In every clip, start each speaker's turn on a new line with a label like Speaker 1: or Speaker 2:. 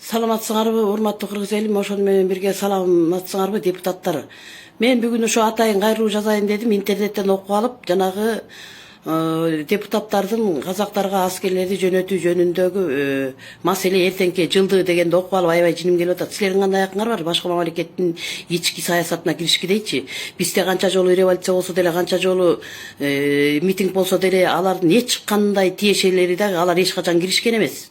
Speaker 1: Саламатсыңарбы, урматтуу кыргыз элим, ошону менен бирге саламатсыңарбы депутаттар. Мен бүгүн ошо атайын кайрылуу жасайын дедим, интернеттен окуп алып, жанагы депутаттардын казактарга аскерлерди жөнөтүү жөнүндөгү маселе эртеңки жылды дегенди окуп алып аябай жиним келип атат. Силердин кандай акыңар бар? Башка мамлекеттин ички саясатына киришке дейчи. Бизде канча жолу революция болсо деле, канча жолу митинг болсо деле, алардын эч кандай тиешелери дагы алар эч качан киришкен эмес.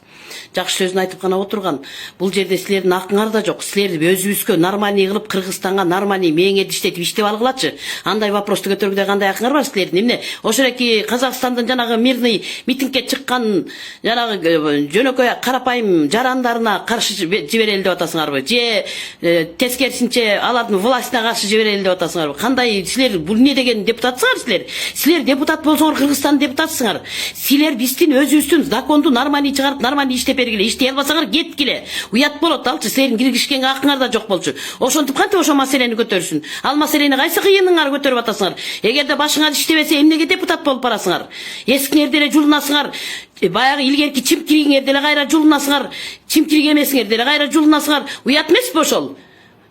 Speaker 1: Жакшы сөзүн айтып гана отурган. Бул жерде силердин акыңар да жок. Силер өзүбүзгө нормальный кылып, Кыргызстанга нормальный мээңерди иштеп алгылачы. Андай вопросту көтөргүдө кандай акыңар бар силердин? Эмне ошореки Казакстандын жанагы мирный митингке чыккан жанагы жөнөкөй карапайым жарандарына каршы жиберели деп атасыңарбы? Же тескерисинче алардын властына каршы жиберели деп атасыңарбы? Кандай силер бул эмне деген депутатсыңар силер? Силер депутат болсоңор Кыргызстандын депутатысыңар. Силер биздин өзүбүздүн законду нормальный чыгарып, нормальный иштеп бергиле. Иштей албасаңар кеткиле. Уят болот, алчы силердин киргишкенге акыңар да жок болчу. Ошентип кантип ошо маселени көтөрсүн? Ал маселени кайсы кыйыныңар көтөрүп атасыңар? Эгерде башыңар иштебесе эмнеге депутат болуп барасыңар? Эскиңер деле жулунасыңар. Баягы илгерки чимкириңер деле кайра жулунасыңар. Чимкирик эмесиңер деле кайра жулунасыңар. Уят эмеспи ошол?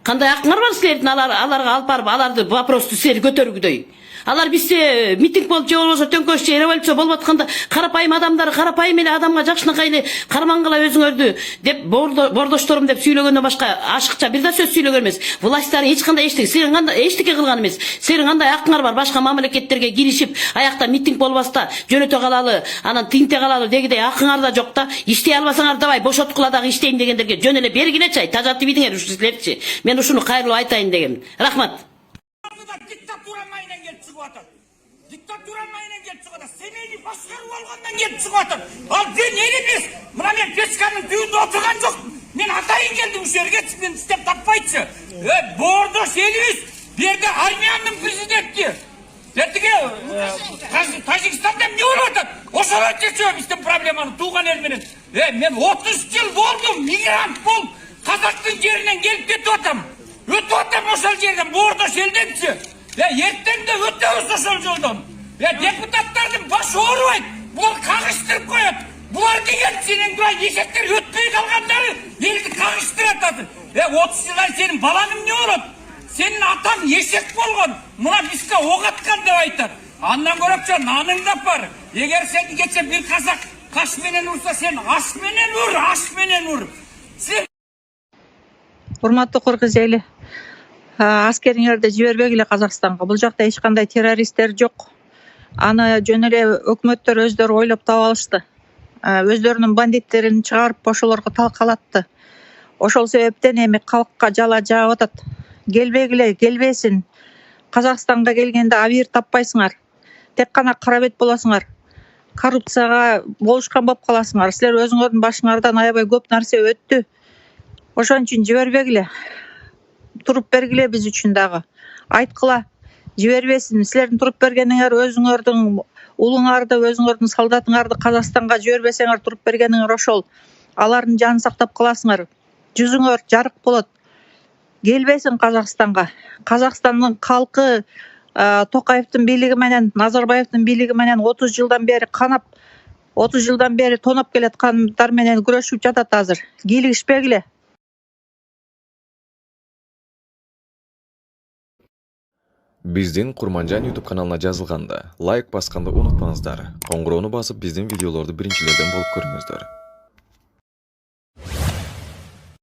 Speaker 1: Кандай акыңар бар силердин аларга алып барып аларды вопросту силер көтөргүдөй? Алар бизде митинг болуп же болбосо төңкөш же революция болуп атканда карапайым адамдар карапайым эле адамга жакшынакай эле кармангыла өзүңөрдү деп бордошторум деп сүйлөгөндөн башка ашыкча бир да сөз сүйлөгөн эмес. Власттар эч кандай силердин кандай эчтеке кылган эмес. Силердин кандай акыңар бар башка мамлекеттерге киришип, аякта митинг болбаста жөнөтө калалы, анан тинте калалы дегидей акыңар да жок да. Иштей албасаңар давай бошоткула дагы иштейин дегендерге жөн эле бергилечи, ай тажатып идиңер ушу силерчи. Мен ушуну кайрылып айтайын дегем. Рахмат.
Speaker 2: Диктатура майынан келип чыгып атат. Диктатура майынан келип чыгып атат. Семейни башкарып алгандан келип чыгып атат. Ал мен элемес. Мына мен печканын түбүндө отурган жок. Мен атайын келдим ушул жерге, мен иштеп таппайчы. Бордош элибиз, бу жерде армиянын президенти. Эртеге Тажикстанда эмне болуп атат? Ошону чечүү биздин проблеманы тууган эл менен. Мен 30 жыл болдум, мигрант болуп, казактын жеринен келип кетип атам. Өтіп атам ошол жерден, бордош элденчи. Эртең да өтөбүз ошол жолдон. Депутаттардын башы оорубайт. Булар кагыштырып коет. Булар деген сенин була эшектер өтпөй калгандары элди кагыштырып атат. 30 жылдан сенин балаң эмне болот? Сенин атаң эшек болгон. Мына бизге ок аткан деп айтат. Андан көрөкчө наның да бар. Эгер сен кече бир казак каш менен урса, сен аш менен ур, аш менен ур.
Speaker 3: Урматтуу кыргыз эли, аскериңерди жибербегиле Казакстанга. Бул жакта эч кандай террористтер жок. Аны жөн эле өкмөттөр өздөрү ойлоп таап алышты. Өздөрүнүн бандиттерин чыгарып ошолорго талкалатты. Ошол себептен эми калкка жала жаап атат. Келбегиле, келбесин. Казакстанга келгенде абийир таппайсыңар. Тек гана кара бет болосуңар. Коррупцияга болушкан болуп каласыңар. Силер өзүңөрдүн башыңардан аябай көп нерсе өттү. Ошон үчүн жибербегиле. Туруп бергиле биз үчүн дагы. Айткыла, жибербесин. Силердин туруп бергениңер өзүңөрдүн улуңарды, өзүңөрдүн солдатыңарды Казакстанга жибербесеңер, туруп бергениңер ошол. Алардын жанын сактап каласыңар. Жүзүңөр жарык болот. Келбесин Казакстанга. Казакстандын калкы Токаевдин бийлиги менен, Назарбаевдин бийлиги менен 30 жылдан бери канап, 30 жылдан бери тоноп келаткандар менен күрөшүп жатат азыр. Кийлигишпегиле.
Speaker 4: Биздин Курманжан YouTube каналына жазылганда лайк басканды унутпаңыздар. Коңгуроону басып биздин видеолорду биринчилерден болуп көрүңүздөр.